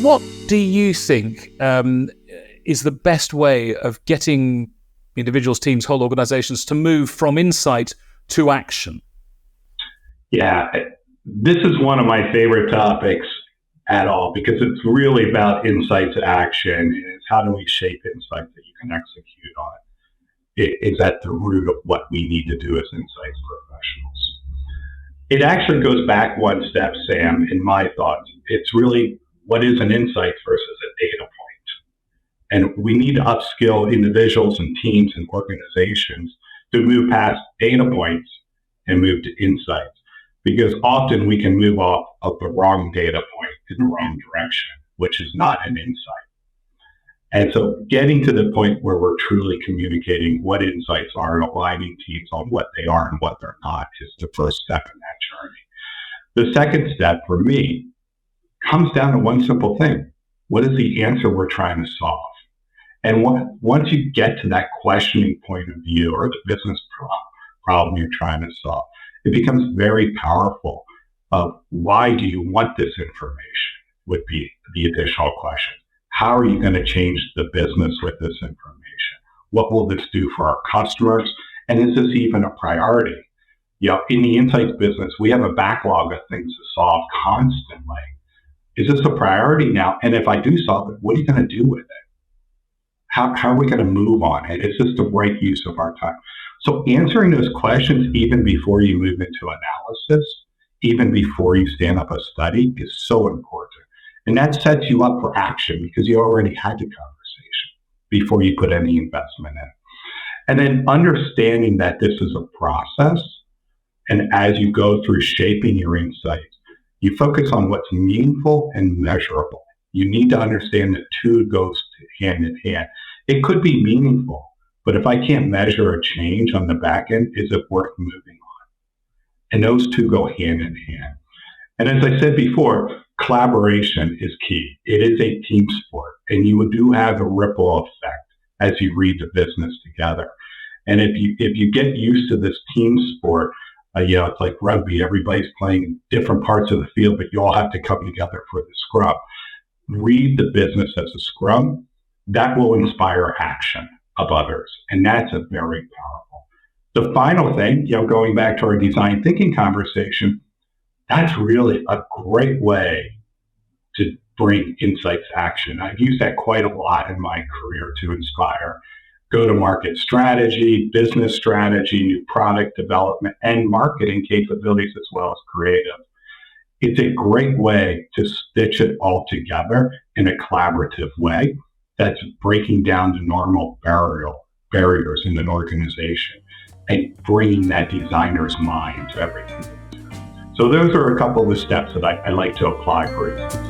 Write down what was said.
What do you think is the best way of getting individuals, teams, whole organizations to move from insight to action? Yeah, this is one of my favorite topics at all, because it's really about insight to action. It's how do we shape insights that you can execute on? It is at the root of what we need to do as insights professionals. It actually goes back one step, Sam, in my thoughts. It's really what is an insight versus a data point. And we need to upskill individuals and teams and organizations to move past data points and move to insights. Because often we can move off of the wrong data point in the wrong direction, which is not an insight. And so getting to the point where we're truly communicating what insights are and aligning teams on what they are and what they're not is the first step in that journey. The second step for me comes down to one simple thing. What is the answer we're trying to solve? And once you get to that questioning point of view or the business problem you're trying to solve, it becomes very powerful of why do you want this information would be the additional question. How are you going to change the business with this information? What will this do for our customers? And is this even a priority? In the insights business, we have a backlog of things to solve constantly. Is this a priority now? And if I do solve it, what are you going to do with it? How are we going to move on it? Is this the right use of our time? So answering those questions even before you move into analysis, even before you stand up a study, is so important. And that sets you up for action because you already had the conversation before you put any investment in. And then understanding that this is a process, and as you go through shaping your insights, you focus on what's meaningful and measurable. You need to understand that two goes hand in hand. It could be meaningful, but if I can't measure a change on the back end, is it worth moving on? And those two go hand in hand. And as I said before, collaboration is key. It is a team sport, and you do have a ripple effect as you read the business together. And if you get used to this team sport, it's like rugby. Everybody's playing different parts of the field, but you all have to come together for the scrum. Read the business as a scrum. That will inspire action of others, and that's a very powerful. The final thing, going back to our design thinking conversation, that's really a great way to bring insights to action. I've used that quite a lot in my career to inspire go-to-market strategy, business strategy, new product development, and marketing capabilities as well as creative. It's a great way to stitch it all together in a collaborative way that's breaking down the normal barriers in an organization and bringing that designer's mind to everything. So those are a couple of the steps that I like to apply, for instance.